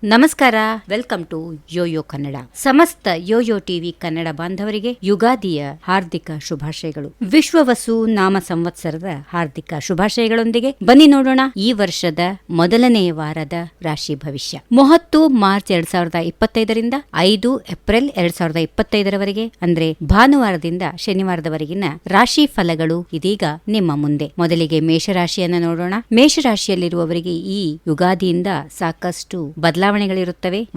ನಮಸ್ಕಾರ, welcome to Yoyo Kannada. ಸಮಸ್ತ Yoyo TV Kannada ಬಾಂಧವರಿಗೆ ಯುಗಾದಿಯ ಹಾರ್ದಿಕ ಶುಭಾಶಯಗಳು. ವಿಶ್ವವಸು ನಾಮ ಸಂವತ್ಸರದ ಹಾರ್ದಿಕ ಶುಭಾಶಯಗಳೊಂದಿಗೆ ಬನ್ನಿ ನೋಡೋಣ ಈ ವರ್ಷದ ಮೊದಲನೆಯ ವಾರದ ರಾಶಿ ಭವಿಷ್ಯ. 30 ಮಾರ್ಚ್ 2025ರಿಂದ 5 ಏಪ್ರಿಲ್ 2025ರವರೆಗೆ ಅಂದ್ರೆ ಭಾನುವಾರದಿಂದ ಶನಿವಾರದವರೆಗಿನ ರಾಶಿ ಫಲಗಳು ಇದೀಗ ನಿಮ್ಮ ಮುಂದೆ. ಮೊದಲಿಗೆ ಮೇಷರಾಶಿಯನ್ನ ನೋಡೋಣ. ಮೇಷರಾಶಿಯಲ್ಲಿರುವವರಿಗೆ ಈ ಯುಗಾದಿಯಿಂದ ಸಾಕಷ್ಟು ಬದಲಾವಣೆಗಳಿರುತ್ತವೆ.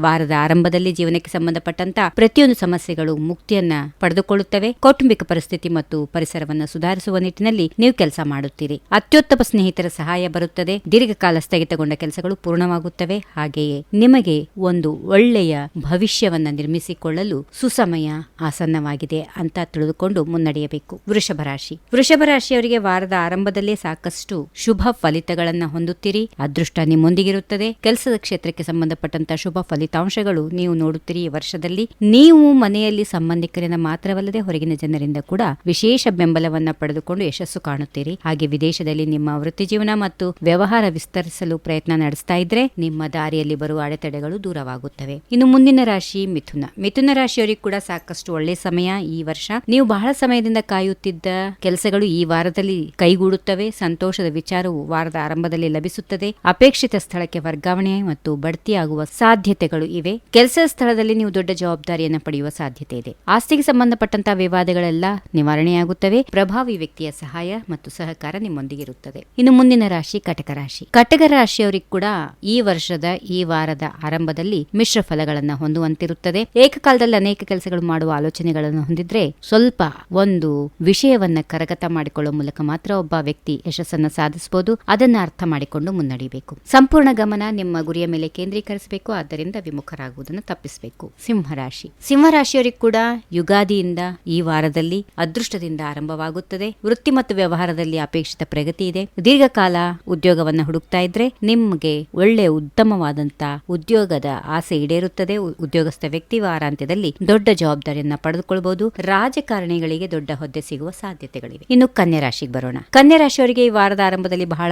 ವಾರದ ಆರಂಭದಲ್ಲಿ ಜೀವನಕ್ಕೆ ಸಂಬಂಧಪಟ್ಟಂತ ಪ್ರತಿಯೊಂದು ಸಮಸ್ಯೆಗಳು ಮುಕ್ತಿಯನ್ನ ಪಡೆದುಕೊಳ್ಳುತ್ತವೆ. ಕೌಟುಂಬಿಕ ಪರಿಸ್ಥಿತಿ ಮತ್ತು ಪರಿಸರವನ್ನು ಸುಧಾರಿಸುವ ನಿಟ್ಟಿನಲ್ಲಿ ನೀವು ಕೆಲಸ ಮಾಡುತ್ತೀರಿ. ಅತ್ಯುತ್ತಮ ಸ್ನೇಹಿತರ ಸಹಾಯ ಬರುತ್ತದೆ. ದೀರ್ಘಕಾಲ ಸ್ಥಗಿತಗೊಂಡ ಕೆಲಸಗಳು ಪೂರ್ಣವಾಗುತ್ತವೆ. ಹಾಗೆಯೇ ನಿಮಗೆ ಒಂದು ಒಳ್ಳೆಯ ಭವಿಷ್ಯವನ್ನ ನಿರ್ಮಿಸಿಕೊಳ್ಳಲು ಸುಸಮಯ ಆಸನ್ನವಾಗಿದೆ ಅಂತ ತಿಳಿದುಕೊಂಡು ಮುನ್ನಡೆಯಬೇಕು. ವೃಷಭ ರಾಶಿ. ವೃಷಭ ರಾಶಿಯವರಿಗೆ ವಾರದ ಆರಂಭದಲ್ಲೇ ಸಾಕಷ್ಟು ಶುಭ ಫಲಿತಗಳನ್ನ ಹೊಂದುತ್ತೀರಿ. ಅದೃಷ್ಟ ನಿಮ್ಮೊಂದಿಗಿರುತ್ತದೆ. ಕೆಲಸದ ಕ್ಷೇತ್ರಕ್ಕೆ ಸಂಬಂಧಪಟ್ಟಂತ ಶುಭ ಫಲಿತಾಂಶಗಳು ನೀವು ನೋಡುತ್ತೀರಿ. ಈ ವರ್ಷದಲ್ಲಿ ನೀವು ಮನೆಯಲ್ಲಿ ಸಂಬಂಧಿಕರಿಂದ ಮಾತ್ರವಲ್ಲದೆ ಹೊರಗಿನ ಜನರಿಂದ ಕೂಡ ವಿಶೇಷ ಬೆಂಬಲವನ್ನ ಪಡೆದುಕೊಂಡು ಯಶಸ್ಸು ಕಾಣುತ್ತೀರಿ. ಹಾಗೆ ವಿದೇಶದಲ್ಲಿ ನಿಮ್ಮ ವೃತ್ತಿ ಜೀವನ ಮತ್ತು ವ್ಯವಹಾರ ವಿಸ್ತರಿಸಲು ಪ್ರಯತ್ನ ನಡೆಸ್ತಾ ಇದ್ರೆ ನಿಮ್ಮ ದಾರಿಯಲ್ಲಿ ಬರುವ ಅಡೆತಡೆಗಳು ದೂರವಾಗುತ್ತವೆ. ಇನ್ನು ಮುಂದಿನ ರಾಶಿ ಮಿಥುನ. ಮಿಥುನ ರಾಶಿಯವರಿಗೆ ಕೂಡ ಸಾಕಷ್ಟು ಒಳ್ಳೆ ಸಮಯ ಈ ವರ್ಷ. ನೀವು ಬಹಳ ಸಮಯದಿಂದ ಕಾಯುತ್ತಿದ್ದ ಕೆಲಸಗಳು ಈ ವಾರದಲ್ಲಿ ಕೈಗೂಡುತ್ತವೆ. ಸಂತೋಷದ ವಿಚಾರವು ವಾರದ ಆರಂಭದಲ್ಲಿ ಲಭಿಸುತ್ತದೆ. ಅಪೇಕ್ಷಿತ ಸ್ಥಳಕ್ಕೆ ವರ್ಗಾವಣೆ ಮತ್ತು ಬಡ್ತಿಯಾಗುವ ಸಾಧ್ಯತೆಗಳು ಇವೆ. ಕೆಲಸ ಸ್ಥಳದಲ್ಲಿ ನೀವು ದೊಡ್ಡ ಜವಾಬ್ದಾರಿಯನ್ನು ಪಡೆಯುವ ಸಾಧ್ಯತೆ ಇದೆ. ಆಸ್ತಿಗೆ ಸಂಬಂಧಪಟ್ಟಂತಹ ವಿವಾದಗಳೆಲ್ಲ ನಿವಾರಣೆಯಾಗುತ್ತವೆ. ಪ್ರಭಾವಿ ವ್ಯಕ್ತಿಯ ಸಹಾಯ ಮತ್ತು ಸಹಕಾರ ನಿಮ್ಮೊಂದಿಗಿರುತ್ತದೆ. ಇನ್ನು ಮುಂದಿನ ರಾಶಿ ಕಟಕ ರಾಶಿ. ಕಟಕ ರಾಶಿಯವರಿಗೆ ಕೂಡ ಈ ವರ್ಷದ ಈ ವಾರದ ಆರಂಭದಲ್ಲಿ ಮಿಶ್ರ ಫಲಗಳನ್ನು ಹೊಂದುವಂತಿರುತ್ತದೆ. ಏಕಕಾಲದಲ್ಲಿ ಅನೇಕ ಕೆಲಸಗಳು ಮಾಡುವ ಆಲೋಚನೆಗಳನ್ನು ಹೊಂದಿದ್ರೆ ಸ್ವಲ್ಪ ಒಂದು ವಿಷಯವನ್ನ ಕರಗತ ಮಾಡಿಕೊಳ್ಳುವ ಮೂಲಕ ಮಾತ್ರ ಒಬ್ಬ ವ್ಯಕ್ತಿ ಯಶಸ್ಸನ್ನು ಸಾಧಿಸಬಹುದು. ಅದನ್ನ ಅರ್ಥ ಮಾಡಿಕೊಂಡು ಮುನ್ನಡೆಯಬೇಕು. ಸಂಪೂರ್ಣ ಗಮನ ನಿಮ್ಮ ಗುರಿಯ ಮೇಲೆ ಕೇಂದ್ರೀಕರಿಸಬೇಕು. ಆದ್ದರಿಂದ ವಿಮುಖರಾಗುವುದನ್ನು ತಪ್ಪಿಸಬೇಕು. ಸಿಂಹರಾಶಿ. ಸಿಂಹರಾಶಿಯವರಿಗೆ ಕೂಡ ಯುಗಾದಿಯಿಂದ ಈ ವಾರದಲ್ಲಿ ಅದೃಷ್ಟದಿಂದ ಆರಂಭವಾಗುತ್ತದೆ. ವೃತ್ತಿ ಮತ್ತು ವ್ಯವಹಾರದಲ್ಲಿ ಅಪೇಕ್ಷಿತ ಪ್ರಗತಿ ಇದೆ. ದೀರ್ಘಕಾಲ ಉದ್ಯೋಗವನ್ನ ಹುಡುಕ್ತಾ ಇದ್ರೆ ನಿಮ್ಗೆ ಒಳ್ಳೆ ಉತ್ತಮವಾದಂತ ಉದ್ಯೋಗದ ಆಸೆ ಈಡೇರುತ್ತದೆ. ಉದ್ಯೋಗಸ್ಥ ವ್ಯಕ್ತಿ ವಾರಾಂತ್ಯದಲ್ಲಿ ದೊಡ್ಡ ಜವಾಬ್ದಾರಿಯನ್ನ ಪಡೆದುಕೊಳ್ಳಬಹುದು. ರಾಜಕಾರಣಿಗಳಿಗೆ ದೊಡ್ಡ ಹುದ್ದೆ ಸಿಗುವ ಸಾಧ್ಯತೆಗಳಿವೆ. ಇನ್ನು ಕನ್ಯಾ ರಾಶಿಗೆ ಬರೋಣ. ಕನ್ಯಾ ರಾಶಿಯವರಿಗೆ ಈ ವಾರದ ಆರಂಭದಲ್ಲಿ ಬಹಳ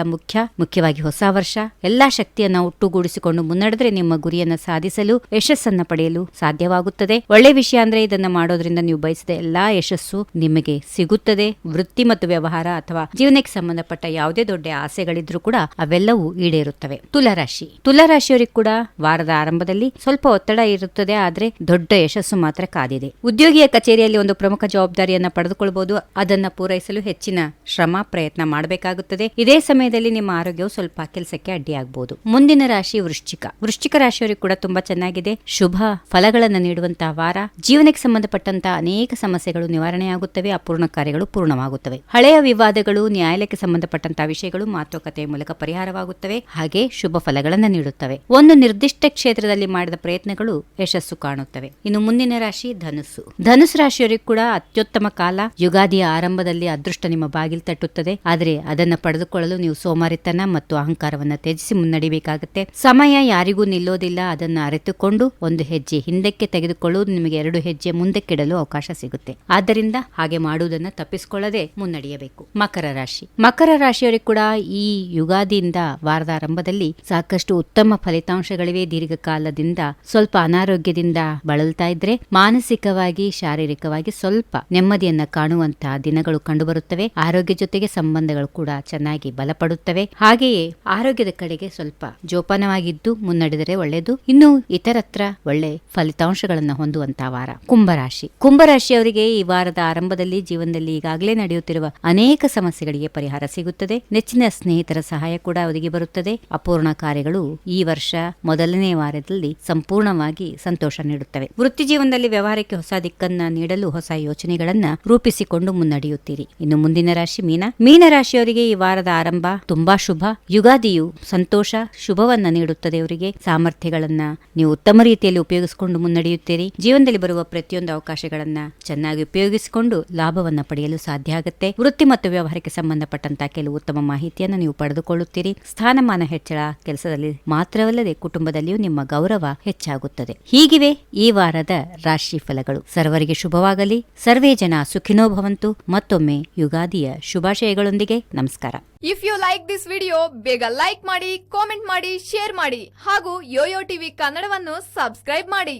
ಮುಖ್ಯವಾಗಿ ಹೊಸ ವರ್ಷ. ಎಲ್ಲಾ ಶಕ್ತಿಯನ್ನ ಒಟ್ಟುಗೂಡಿಸಿಕೊಂಡು ಮುನ್ನಡೆದ್ರೆ ನಿಮ್ಮ ಗುರಿಯನ್ನ ಸಾಧಿಸಲು ಯಶಸ್ಸನ್ನ ಪಡೆಯಲು ಸಾಧ್ಯವಾಗುತ್ತದೆ. ಒಳ್ಳೆ ವಿಷಯ ಅಂದ್ರೆ ಇದನ್ನ ಮಾಡೋದ್ರಿಂದ ನೀವು ಬಯಸಿದ ಎಲ್ಲಾ ಯಶಸ್ಸು ನಿಮಗೆ ಸಿಗುತ್ತದೆ. ವೃತ್ತಿ ಮತ್ತು ವ್ಯವಹಾರ ಅಥವಾ ಜೀವನಕ್ಕೆ ಸಂಬಂಧಪಟ್ಟ ಯಾವುದೇ ದೊಡ್ಡ ಆಸೆಗಳಿದ್ರೂ ಕೂಡ ಅವೆಲ್ಲವೂ ಈಡೇರುತ್ತವೆ. ತುಲಾರಾಶಿ. ತುಲಾರಾಶಿಯವರಿಗೆ ಕೂಡ ವಾರದ ಆರಂಭದಲ್ಲಿ ಸ್ವಲ್ಪ ಒತ್ತಡ ಇರುತ್ತದೆ. ಆದ್ರೆ ದೊಡ್ಡ ಯಶಸ್ಸು ಮಾತ್ರ ಕಾದಿದೆ. ಉದ್ಯೋಗಿಯ ಕಚೇರಿಯಲ್ಲಿ ಒಂದು ಪ್ರಮುಖ ಜವಾಬ್ದಾರಿಯನ್ನ ಪಡೆದುಕೊಳ್ಳಬಹುದು. ಅದನ್ನ ಪೂರೈಸಲು ಹೆಚ್ಚಿನ ಶ್ರಮ ಪ್ರಯತ್ನ ಮಾಡಬೇಕಾಗುತ್ತದೆ. ಇದೇ ಸಮಯದಲ್ಲಿ ನಿಮ್ಮ ಆರೋಗ್ಯವು ಸ್ವಲ್ಪ ಕೆಲಸಕ್ಕೆ ಅಡ್ಡಿಯಾಗಬಹುದು. ಮುಂದಿನ ರಾಶಿ ವೃಶ್ಚಿಕ. ವೃಶ್ಚಿಕ ರಾಶಿಯವರಿಗೆ ಕೂಡ ತುಂಬಾ ಚೆನ್ನಾಗಿದೆ. ಶುಭ ಫಲಗಳನ್ನು ನೀಡುವಂತಹ ವಾರ. ಜೀವನಕ್ಕೆ ಸಂಬಂಧಪಟ್ಟಂತಹ ಅನೇಕ ಸಮಸ್ಯೆಗಳು ನಿವಾರಣೆಯಾಗುತ್ತವೆ. ಅಪೂರ್ಣ ಕಾರ್ಯಗಳು ಪೂರ್ಣವಾಗುತ್ತವೆ. ಹಳೆಯ ವಿವಾದಗಳು, ನ್ಯಾಯಾಲಯಕ್ಕೆ ಸಂಬಂಧಪಟ್ಟಂತಹ ವಿಷಯಗಳು ಮಾತುಕತೆಯ ಮೂಲಕ ಪರಿಹಾರವಾಗುತ್ತವೆ. ಹಾಗೆ ಶುಭ ಫಲಗಳನ್ನು ನೀಡುತ್ತವೆ. ಒಂದು ನಿರ್ದಿಷ್ಟ ಕ್ಷೇತ್ರದಲ್ಲಿ ಮಾಡಿದ ಪ್ರಯತ್ನಗಳು ಯಶಸ್ಸು ಕಾಣುತ್ತವೆ. ಇನ್ನು ಮುಂದಿನ ರಾಶಿ ಧನುಸ್ಸು. ಧನುಸ್ಸು ರಾಶಿಯವರಿಗೆ ಕೂಡ ಅತ್ಯುತ್ತಮ ಕಾಲ. ಯುಗಾದಿಯ ಆರಂಭದಲ್ಲಿ ಅದೃಷ್ಟ ನಿಮ್ಮ ಬಾಗಿಲು ತಟ್ಟುತ್ತದೆ. ಆದರೆ ಅದನ್ನ ಪಡೆದುಕೊಳ್ಳಲು ನೀವು ಸೋಮಾರಿತನ ಮತ್ತು ಅಹಂಕಾರವನ್ನ ತ್ಯಜಿಸಿ ಮುನ್ನಡಿಬೇಕಾಗುತ್ತೆ. ಸಮಯ ಯಾರಿಗೂ ನಿಲ್ಲೋದಿಲ್ಲ. ಅದನ್ನು ಅರಿತುಕೊಂಡು ಒಂದು ಹೆಜ್ಜೆ ಹಿಂದಕ್ಕೆ ತೆಗೆದುಕೊಳ್ಳುವುದು ನಿಮಗೆ 2 ಹೆಜ್ಜೆ ಮುಂದಕ್ಕಿಡಲು ಅವಕಾಶ ಸಿಗುತ್ತೆ. ಆದ್ದರಿಂದ ಹಾಗೆ ಮಾಡುವುದನ್ನು ತಪ್ಪಿಸಿಕೊಳ್ಳದೆ ಮುನ್ನಡೆಯಬೇಕು. ಮಕರ ರಾಶಿ. ಮಕರ ರಾಶಿಯವರಿಗೆ ಕೂಡ ಈ ಯುಗಾದಿಯಿಂದ ವಾರದ ಆರಂಭದಲ್ಲಿ ಸಾಕಷ್ಟು ಉತ್ತಮ ಫಲಿತಾಂಶಗಳಿವೆ. ದೀರ್ಘಕಾಲದಿಂದ ಸ್ವಲ್ಪ ಅನಾರೋಗ್ಯದಿಂದ ಬಳಲ್ತಾ ಇದ್ರೆ ಮಾನಸಿಕವಾಗಿ ಶಾರೀರಿಕವಾಗಿ ಸ್ವಲ್ಪ ನೆಮ್ಮದಿಯನ್ನ ಕಾಣುವಂತಹ ದಿನಗಳು ಕಂಡುಬರುತ್ತವೆ. ಆರೋಗ್ಯ ಜೊತೆಗೆ ಸಂಬಂಧಗಳು ಕೂಡ ಚೆನ್ನಾಗಿ ಬಲಪಡುತ್ತವೆ. ಹಾಗೆಯೇ ಆರೋಗ್ಯದ ಕಡೆಗೆ ಸ್ವಲ್ಪ ಜೋಪಾನವಾಗಿದ್ದು ಮುನ್ನಡೆದರೆ ಒಳ್ಳೆಯದು. ಇನ್ನು ಇತರತ್ರ ಒಳ್ಳೆ ಫಲಿತಾಂಶಗಳನ್ನು ಹೊಂದುವಂತಹ ವಾರ. ಕುಂಭರಾಶಿ. ಕುಂಭರಾಶಿಯವರಿಗೆ ಈ ವಾರದ ಆರಂಭದಲ್ಲಿ ಜೀವನದಲ್ಲಿ ಈಗಾಗಲೇ ನಡೆಯುತ್ತಿರುವ ಅನೇಕ ಸಮಸ್ಯೆಗಳಿಗೆ ಪರಿಹಾರ ಸಿಗುತ್ತದೆ. ನೆಚ್ಚಿನ ಸ್ನೇಹಿತರ ಸಹಾಯ ಕೂಡ ಒದಗಿ ಬರುತ್ತದೆ. ಅಪೂರ್ಣ ಕಾರ್ಯಗಳು ಈ ವರ್ಷ ಮೊದಲನೇ ವಾರದಲ್ಲಿ ಸಂಪೂರ್ಣವಾಗಿ ಸಂತೋಷ ನೀಡುತ್ತವೆ. ವೃತ್ತಿ ಜೀವನದಲ್ಲಿ ವ್ಯವಹಾರಕ್ಕೆ ಹೊಸ ದಿಕ್ಕನ್ನ ನೀಡಲು ಹೊಸ ಯೋಚನೆಗಳನ್ನ ರೂಪಿಸಿಕೊಂಡು ಮುನ್ನಡೆಯುತ್ತೀರಿ. ಇನ್ನು ಮುಂದಿನ ರಾಶಿ ಮೀನ. ಮೀನ ರಾಶಿಯವರಿಗೆ ಈ ವಾರದ ಆರಂಭ ತುಂಬಾ ಶುಭ. ಯುಗಾದಿಯು ಸಂತೋಷ ಶುಭವನ್ನ ನೀಡುತ್ತದೆ. ಅವರಿಗೆ ಸಾಮರ್ಥ್ಯಗಳನ್ನ ನೀವು ಉತ್ತಮ ರೀತಿಯಲ್ಲಿ ಉಪಯೋಗಿಸಿಕೊಂಡು ಮುನ್ನಡೆಯುತ್ತೀರಿ. ಜೀವನದಲ್ಲಿ ಬರುವ ಪ್ರತಿಯೊಂದು ಅವಕಾಶಗಳನ್ನ ಚೆನ್ನಾಗಿ ಉಪಯೋಗಿಸಿಕೊಂಡು ಲಾಭವನ್ನ ಪಡೆಯಲು ಸಾಧ್ಯ ಆಗುತ್ತೆ. ವೃತ್ತಿ ಮತ್ತು ವ್ಯವಹಾರಕ್ಕೆ ಸಂಬಂಧಪಟ್ಟಂತಹ ಕೆಲವು ಉತ್ತಮ ಮಾಹಿತಿಯನ್ನು ನೀವು ಪಡೆದುಕೊಳ್ಳುತ್ತೀರಿ. ಸ್ಥಾನಮಾನ ಹೆಚ್ಚಳ ಕೆಲಸದಲ್ಲಿ ಮಾತ್ರವಲ್ಲದೆ ಕುಟುಂಬದಲ್ಲಿಯೂ ನಿಮ್ಮ ಗೌರವ ಹೆಚ್ಚಾಗುತ್ತದೆ. ಹೀಗಿವೆ ಈ ವಾರದ ರಾಶಿ ಫಲಗಳು. ಸರ್ವರಿಗೆ ಶುಭವಾಗಲಿ. ಸರ್ವೇ ಜನ ಸುಖಿನೋ ಭವಂತು. ಮತ್ತೊಮ್ಮೆ ಯುಗಾದಿಯ ಶುಭಾಶಯಗಳೊಂದಿಗೆ ನಮಸ್ಕಾರ. If you like this video ಬೇಗ ಲೈಕ್ ಮಾಡಿ, ಕಾಮೆಂಟ್ ಮಾಡಿ, ಶೇರ್ ಮಾಡಿ ಹಾಗೂ ಯೋಯೋ ಟಿವಿ ಕನ್ನಡವನ್ನು ಸಬ್ಸ್ಕ್ರೈಬ್ ಮಾಡಿ.